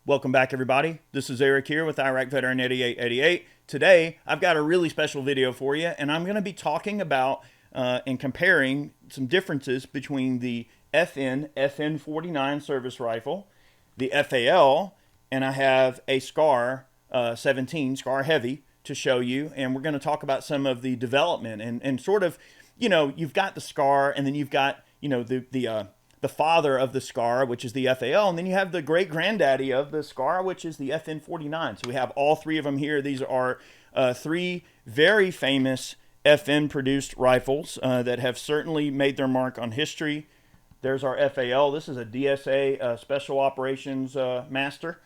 Welcome back, everybody. This is Eric here with Iraq Veteran 8888. Today, I've got a really special video for you, and I'm going to be talking about and comparing some differences between the FN-49 service rifle, the FAL, and I have a SCAR-17, SCAR Heavy, to show you, and we're going to talk about some of the development and sort of, you've got the SCAR, and then you've got, the father of the SCAR, which is the FAL, and then you have the great granddaddy of the SCAR, which is the FN-49. So we have all three of them here. These are three very famous FN produced rifles that have certainly made their mark on history. There's our FAL. This is a DSA Special Operations Master.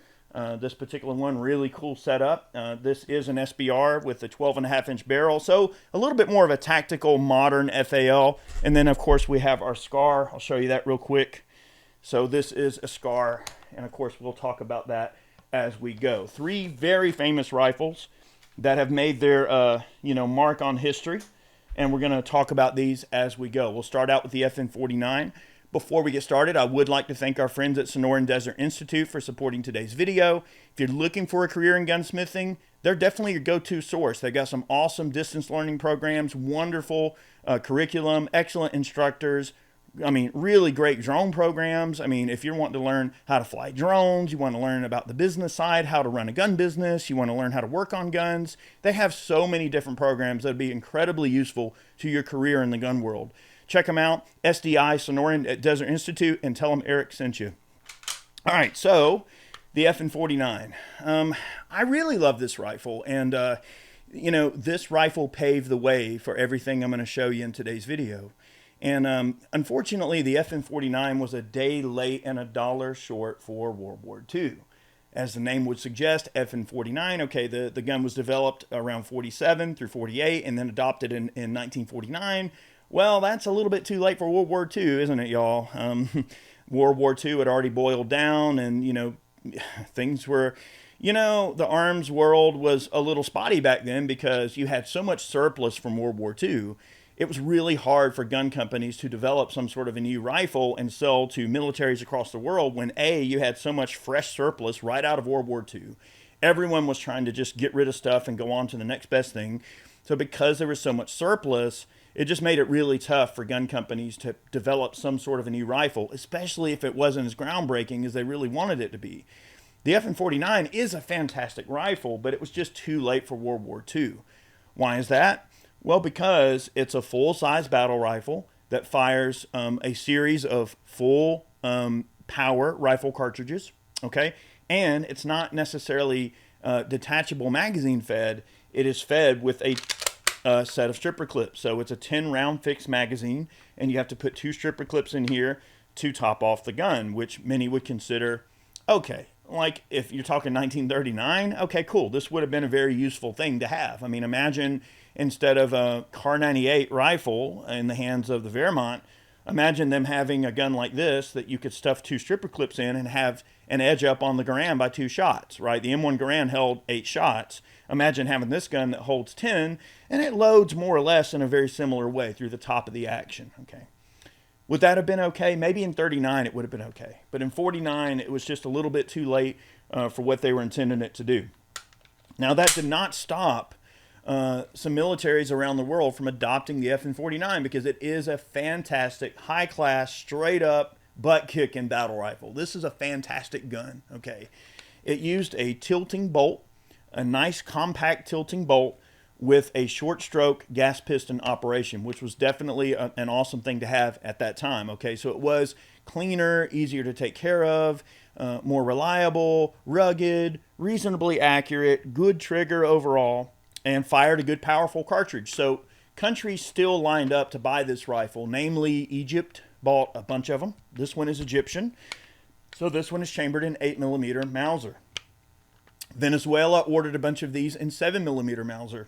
This particular one, really cool setup. This is an SBR with a 12.5-inch barrel, so a little bit more of a tactical, modern FAL. And then, of course, we have our SCAR. I'll show you that real quick. So this is a SCAR, and of course, we'll talk about that as we go. Three very famous rifles that have made their, mark on history, and we're going to talk about these as we go. We'll start out with the FN-49. Before we get started, I would like to thank our friends at Sonoran Desert Institute for supporting today's video. If you're looking for a career in gunsmithing, they're definitely your go-to source. They've got some awesome distance learning programs, wonderful curriculum, excellent instructors. I mean, really great drone programs. I mean, if you're wanting to learn how to fly drones, you want to learn about the business side, how to run a gun business, you want to learn how to work on guns, they have so many different programs that would be incredibly useful to your career in the gun world. Check them out, SDI, Sonoran Desert Institute, and tell them Eric sent you. All right, so the FN-49. I really love this rifle, and, this rifle paved the way for everything I'm going to show you in today's video. And unfortunately, the FN-49 was a day late and $1 short for World War II. As the name would suggest, FN-49, okay, the gun was developed around 47 through 48 and then adopted in 1949. Well, that's a little bit too late for World War II, isn't it, y'all? World War II had already boiled down, and, things were, the arms world was a little spotty back then because you had so much surplus from World War II. It was really hard for gun companies to develop some sort of a new rifle and sell to militaries across the world when, A, you had so much fresh surplus right out of World War II. Everyone was trying to just get rid of stuff and go on to the next best thing. So because there was so much surplus, it just made it really tough for gun companies to develop some sort of a new rifle, especially if it wasn't as groundbreaking as they really wanted it to be. The FN-49 is a fantastic rifle, but it was just too late for World War II. Why is that? Well, because it's a full-size battle rifle that fires a series of full power rifle cartridges, okay? And it's not necessarily detachable magazine fed. It is fed with a set of stripper clips. So it's a 10-round fixed magazine, and you have to put 2 stripper clips in here to top off the gun, which many would consider, okay, like if you're talking 1939, okay, cool. This would have been a very useful thing to have. I mean, imagine instead of a Kar-98 rifle in the hands of the Wehrmacht, imagine them having a gun like this that you could stuff 2 stripper clips in and have an edge up on the Garand by 2 shots, right? The M1 Garand held 8 shots. Imagine having this gun that holds 10, and it loads more or less in a very similar way through the top of the action, okay? Would that have been okay? Maybe in 39 it would have been okay. But in 49, it was just a little bit too late for what they were intending it to do. Now, that did not stop some militaries around the world from adopting the FN-49 because it is a fantastic, high-class, straight-up, butt-kicking battle rifle. This is a fantastic gun, okay? It used a tilting bolt, a nice compact tilting bolt with a short stroke gas piston operation, which was definitely an awesome thing to have at that time, okay? So it was cleaner, easier to take care of, more reliable, rugged, reasonably accurate, good trigger overall, and fired a good powerful cartridge. So countries still lined up to buy this rifle, namely Egypt bought a bunch of them. This one is Egyptian. So this one is chambered in 8mm Mauser. Venezuela ordered a bunch of these in 7mm Mauser.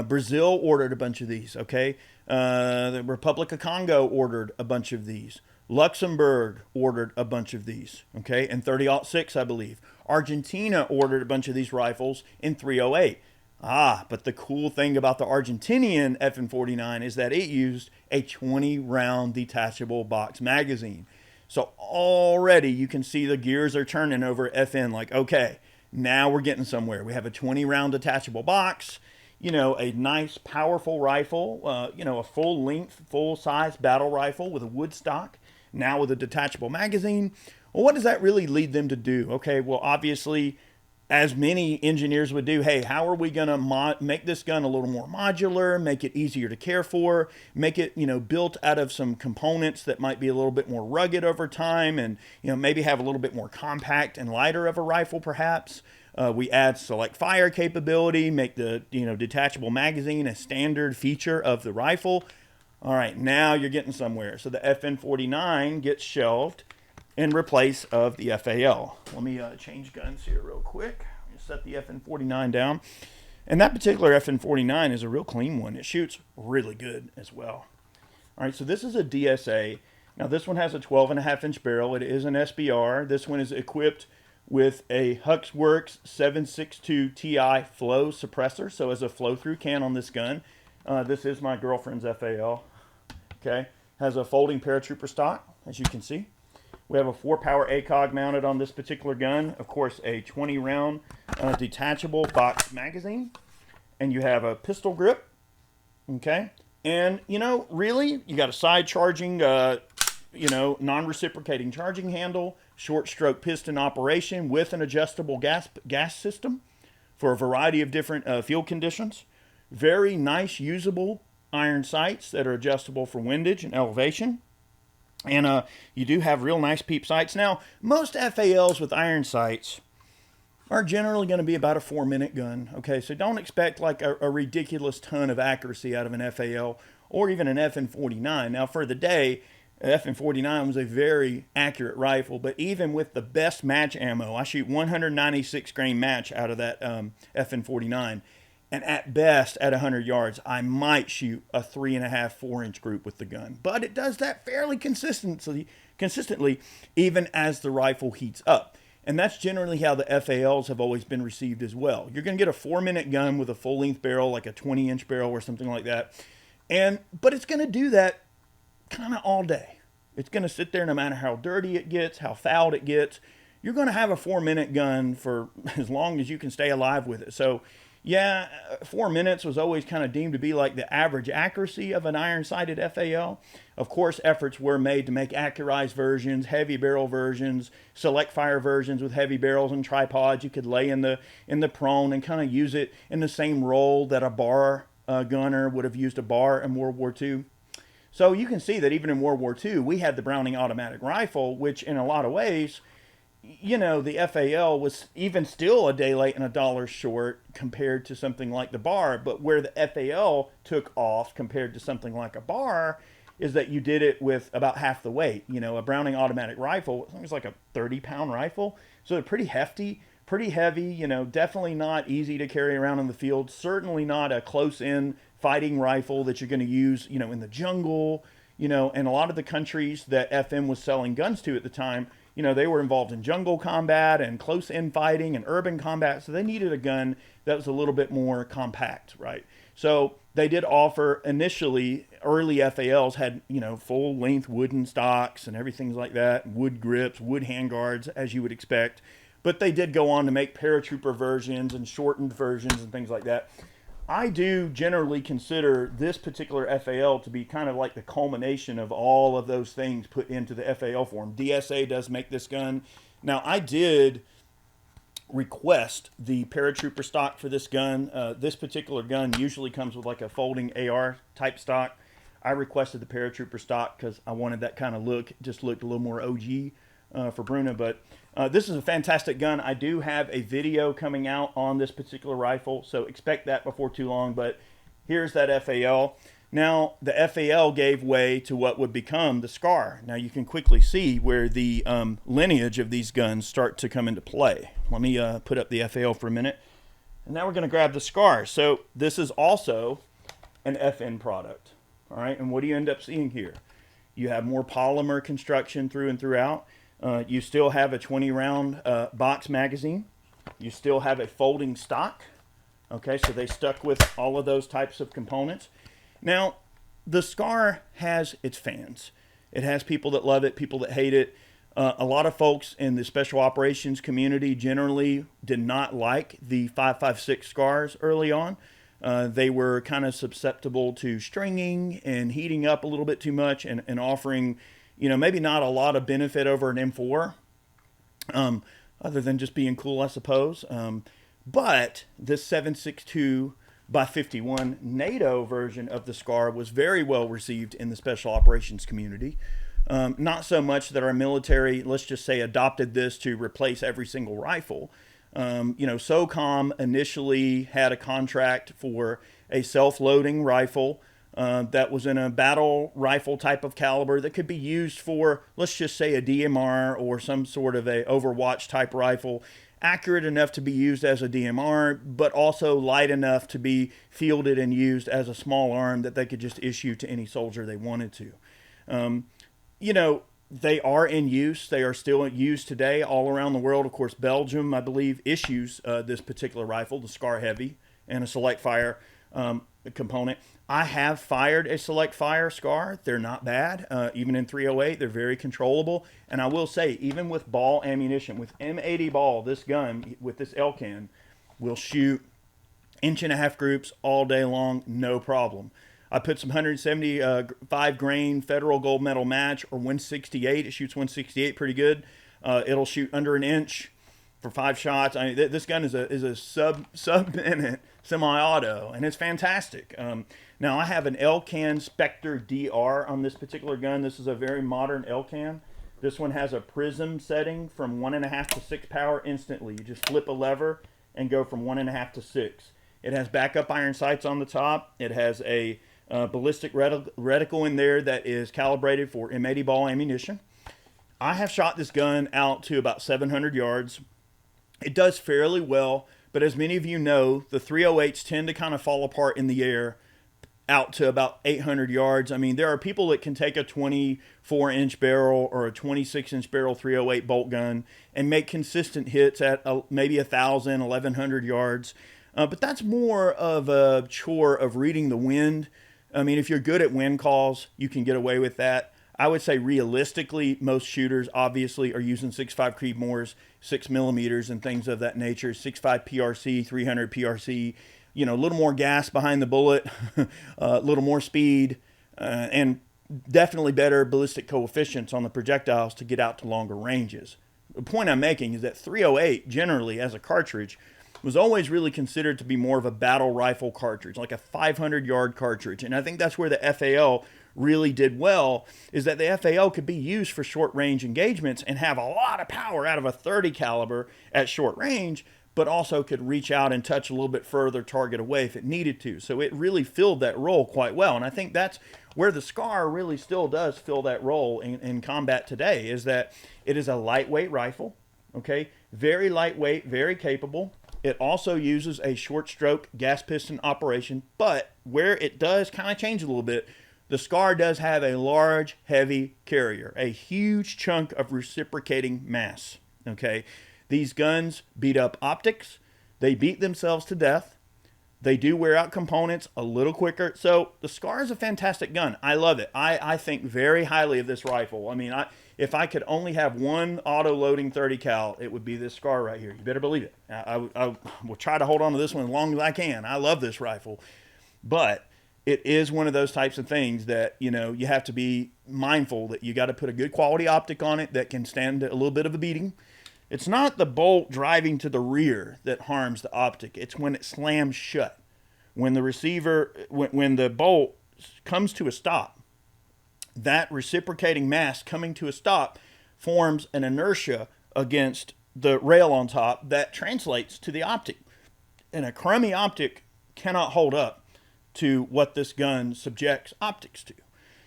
Brazil ordered a bunch of these, okay? The Republic of Congo ordered a bunch of these. Luxembourg ordered a bunch of these, okay, in 30-06, I believe. Argentina ordered a bunch of these rifles in 308. But the cool thing about the Argentinian FN-49 is that it used a 20-round detachable box magazine. So already you can see the gears are turning over FN, like, okay, now we're getting somewhere. We have a 20 round detachable box, you know, a nice powerful rifle, you know, a full length, full size battle rifle with a wood stock, now with a detachable magazine. Well, what does that really lead them to do? Okay, well, obviously, as many engineers would do, hey, how are we going to make this gun a little more modular, make it easier to care for, make it, you know, built out of some components that might be a little bit more rugged over time, and, you know, maybe have a little bit more compact and lighter of a rifle perhaps. We add select fire capability, make the, you know, detachable magazine a standard feature of the rifle. All right, now you're getting somewhere. So the FN-49 gets shelved in replace of the FAL. Let me change guns here real quick. Let me set the FN-49 down. And that particular FN-49 is a real clean one. It shoots really good as well. All right, so this is a DSA. Now this one has a 12.5-inch barrel. It is an SBR. This one is equipped with a Huxworks 762 Ti flow suppressor. So as a flow-through can on this gun. This is my girlfriend's FAL. Okay, has a folding paratrooper stock, as you can see. We have a 4-power ACOG mounted on this particular gun. Of course, a 20-round detachable box magazine. And you have a pistol grip. Okay. And, you know, really, you got a side charging, you know, non-reciprocating charging handle, short stroke piston operation with an adjustable gas system for a variety of different field conditions. Very nice, usable iron sights that are adjustable for windage and elevation. And you do have real nice peep sights. Now, most FALs with iron sights are generally going to be about a 4-minute gun. Okay, so don't expect like a ridiculous ton of accuracy out of an FAL or even an FN-49. Now, for the day, FN-49 was a very accurate rifle, but even with the best match ammo, I shoot 196 grain match out of that FN-49. And at best, at 100 yards, I might shoot a 3.5, 4-inch group with the gun. But it does that fairly consistently, even as the rifle heats up. And that's generally how the FALs have always been received as well. You're going to get a 4-minute gun with a full-length barrel, like a 20-inch barrel or something like that. But it's going to do that kind of all day. It's going to sit there no matter how dirty it gets, how fouled it gets. You're going to have a 4-minute gun for as long as you can stay alive with it. So, yeah, 4 minutes was always kind of deemed to be like the average accuracy of an iron-sighted FAL. Of course, efforts were made to make accurized versions, heavy barrel versions, select fire versions with heavy barrels and tripods. You could lay in the prone and kind of use it in the same role that a bar gunner would have used a bar in World War II. So you can see that even in World War II, we had the Browning automatic rifle, which in a lot of ways, you know, the FAL was even still a day late and $1 short compared to something like the bar. But where the FAL took off compared to something like a bar is that you did it with about half the weight. You know, a Browning automatic rifle, it was like a 30-pound rifle. So they're pretty hefty, pretty heavy, you know, definitely not easy to carry around in the field. Certainly not a close-in fighting rifle that you're going to use, you know, in the jungle, you know, and a lot of the countries that FN was selling guns to at the time, you know, they were involved in jungle combat and close-in fighting and urban combat, so they needed a gun that was a little bit more compact, right? So they did offer initially, early FALs had, you know, full-length wooden stocks and everything like that, wood grips, wood handguards, as you would expect. But they did go on to make paratrooper versions and shortened versions and things like that. I do generally consider this particular FAL to be kind of like the culmination of all of those things put into the FAL form. DSA does make this gun. Now, I did request the paratrooper stock for this gun. This particular gun usually comes with like a folding AR type stock. I requested the paratrooper stock because I wanted that kind of look. It just looked a little more OG for Bruno, but this is a fantastic gun. I do have a video coming out on this particular rifle, so expect that before too long. But here's that FAL. Now, the FAL gave way to what would become the SCAR. Now, you can quickly see where the lineage of these guns start to come into play. Let me put up the FAL for a minute. And now we're going to grab the SCAR. So this is also an FN product. All right, and what do you end up seeing here? You have more polymer construction through and throughout. You still have a 20-round box magazine. You still have a folding stock. Okay, so they stuck with all of those types of components. Now, the SCAR has its fans. It has people that love it, people that hate it. A lot of folks in the special operations community generally did not like the 5.56 SCARs early on. They were kind of susceptible to stringing and heating up a little bit too much and offering, maybe not a lot of benefit over an M4, other than just being cool, I suppose. But this 7.62 by 51 NATO version of the SCAR was very well received in the special operations community. Not so much that our military, let's just say, adopted this to replace every single rifle. SOCOM initially had a contract for a self-loading rifle that was in a battle rifle type of caliber that could be used for, let's just say, a DMR or some sort of a Overwatch type rifle, accurate enough to be used as a DMR, but also light enough to be fielded and used as a small arm that they could just issue to any soldier they wanted to. They are in use. They are still used today all around the world. Of course, Belgium, I believe, issues this particular rifle, the SCAR Heavy, and a select fire component. I have fired a select fire SCAR. They're not bad. Even in 308, they're very controllable. And I will say, even with ball ammunition, with M80 ball, this gun, with this LCAN, will shoot 1.5-inch groups all day long, no problem. I put some 175 grain federal gold medal match or 168. It shoots 168 pretty good. It'll shoot under an inch for 5 shots. I mean, this gun is a sub-minute semi-auto, and it's fantastic. Now I have an LCAN Spectre DR on this particular gun. This is a very modern LCAN. This one has a prism setting from 1.5 to 6 power instantly. You just flip a lever and go from 1.5 to 6. It has backup iron sights on the top. It has a ballistic reticle in there that is calibrated for M80 ball ammunition. I have shot this gun out to about 700 yards. It does fairly well, but as many of you know, the 308s tend to kind of fall apart in the air out to about 800 yards. I mean, there are people that can take a 24-inch barrel or a 26-inch barrel 308 bolt gun and make consistent hits at maybe 1,000, 1,100 yards. But that's more of a chore of reading the wind. I mean, if you're good at wind calls, you can get away with that. I would say realistically, most shooters obviously are using 6.5 Creedmoors, 6 millimeters and things of that nature, 6.5 PRC, 300 PRC, a little more gas behind the bullet, a little more speed, and definitely better ballistic coefficients on the projectiles to get out to longer ranges. The point I'm making is that 308 generally as a cartridge was always really considered to be more of a battle rifle cartridge, like a 500-yard cartridge. And I think that's where the FAL really did well, is that the FAL could be used for short-range engagements and have a lot of power out of a 30 caliber at short range, but also could reach out and touch a little bit further target away if it needed to. So it really filled that role quite well. And I think that's where the SCAR really still does fill that role in combat today, is that it is a lightweight rifle, okay? Very lightweight, very capable. It also uses a short stroke gas piston operation, but where it does kind of change a little bit, the SCAR does have a large, heavy carrier, a huge chunk of reciprocating mass, okay? These guns beat up optics. They beat themselves to death. They do wear out components a little quicker. So the SCAR is a fantastic gun. I love it. I think very highly of this rifle. I mean, if I could only have one auto-loading 30 cal, it would be this SCAR right here. You better believe it. I will try to hold on to this one as long as I can. I love this rifle. But it is one of those types of things that, you have to be mindful that you got to put a good quality optic on it that can stand a little bit of a beating. It's not the bolt driving to the rear that harms the optic. It's when it slams shut. When the receiver, when the bolt comes to a stop, that reciprocating mass coming to a stop forms an inertia against the rail on top that translates to the optic. And a crummy optic cannot hold up to what this gun subjects optics to.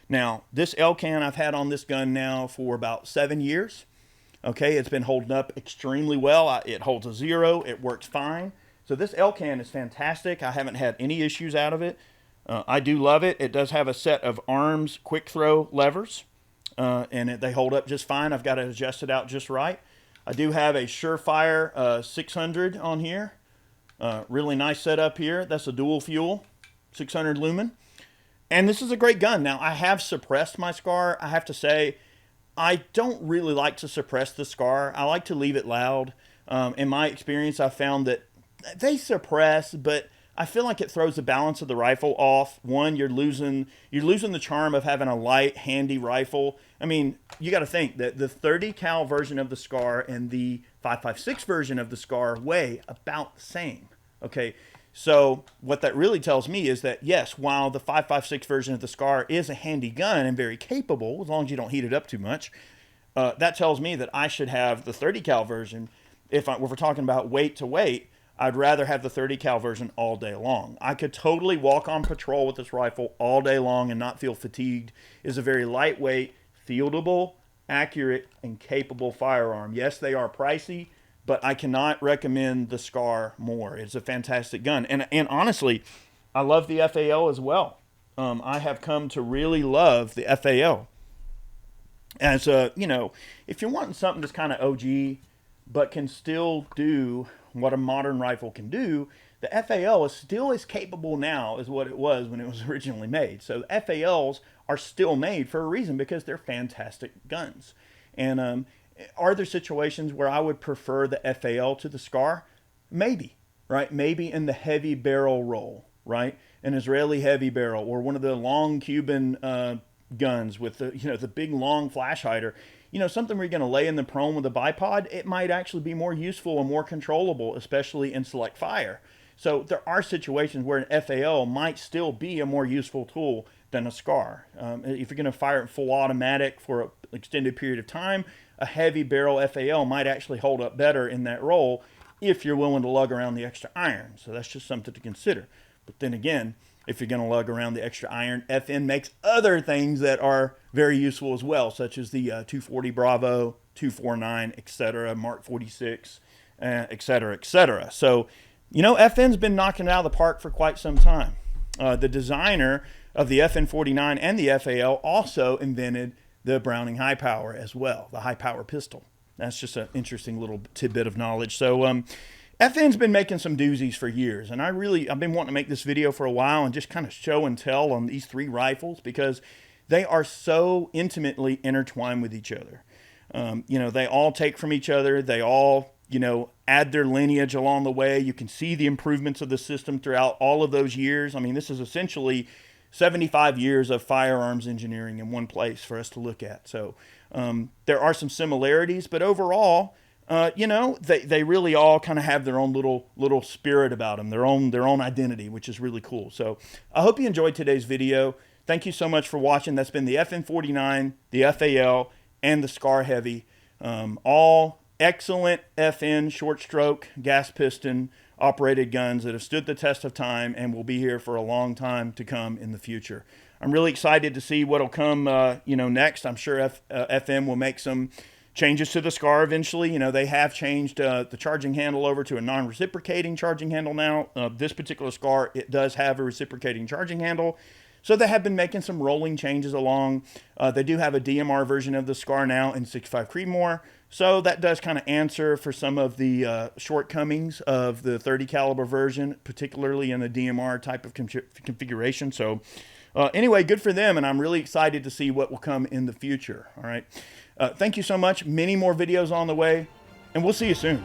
Now, this LCAN I've had on this gun now for about 7 years. Okay, it's been holding up extremely well. It holds a 0. It works fine. So this LCAN is fantastic. I haven't had any issues out of it. I do love it. It does have a set of arms quick throw levers, and they hold up just fine. I've got it adjusted out just right. I do have a Surefire 600 on here. Really nice setup here. That's a dual fuel, 600 lumen. And this is a great gun. Now, I have suppressed my SCAR. I have to say, I don't really like to suppress the SCAR. I like to leave it loud. In my experience, I found that they suppress, but I feel like it throws the balance of the rifle off. One, you're losing the charm of having a light, handy rifle. I mean, you got to think that the 30 cal version of the SCAR and the 5.56 version of the SCAR weigh about the same. Okay, so what that really tells me is that yes, while the 5.56 version of the SCAR is a handy gun and very capable, as long as you don't heat it up too much, that tells me that I should have the 30 cal version. If we're talking about weight to weight, I'd rather have the 30 cal version all day long. I could totally walk on patrol with this rifle all day long and not feel fatigued. It's a very lightweight, fieldable, accurate, and capable firearm. Yes, they are pricey, but I cannot recommend the SCAR more. It's a fantastic gun. And honestly, I love the FAL as well. I have come to really love the FAL. As you know, if you're wanting something that's kind of OG, but can still do what a modern rifle can do, the FAL is still as capable now as what it was when it was originally made. So the FALs are still made for a reason, because they're fantastic guns. And are there situations where I would prefer the FAL to the SCAR? Maybe, right? Maybe in the heavy barrel role, right? An Israeli heavy barrel, or one of the long Cuban guns with the, you know, the big long flash hider. You know, something where you're going to lay in the prone with a bipod, it might actually be more useful and more controllable, especially in select fire. So there are situations where an FAL might still be a more useful tool than a SCAR. If you're going to fire it full automatic for an extended period of time, a heavy barrel FAL might actually hold up better in that role if you're willing to lug around the extra iron. So that's just something to consider. But then again, if you're going to lug around the extra iron, FN makes other things that are very useful as well, such as the 240 Bravo, 249, etc., Mark 46, etc., etc. So, you know, FN's been knocking it out of the park for quite some time. The designer of the FN-49 and the FAL also invented the Browning high power as well, the high power pistol. That's just an interesting little tidbit of knowledge. So, FN's been making some doozies for years, and I've been wanting to make this video for a while and just kind of show and tell on these three rifles, because they are so intimately intertwined with each other. You know, they all take from each other. They all, you know, add their lineage along the way. You can see the improvements of the system throughout all of those years. I mean, this is essentially 75 years of firearms engineering in one place for us to look at. So there are some similarities, but overall, you know, they really all kind of have their own little spirit about them, their own identity, which is really cool. So I hope you enjoyed today's video. Thank you so much for watching. That's been the FN-49, the FAL, and the SCAR Heavy. All excellent FN short stroke gas piston operated guns that have stood the test of time and will be here for a long time to come in the future. I'm really excited to see what'll come, you know, next. I'm sure FN will make some changes to the SCAR eventually. You know, they have changed the charging handle over to a non-reciprocating charging handle now. This particular SCAR, it does have a reciprocating charging handle. So they have been making some rolling changes along. They do have a DMR version of the SCAR now in 6.5 Creedmoor. So that does kind of answer for some of the shortcomings of the 30 caliber version, particularly in the DMR type of configuration. So anyway, good for them, and I'm really excited to see what will come in the future. All right. Thank you so much. Many more videos on the way, and we'll see you soon.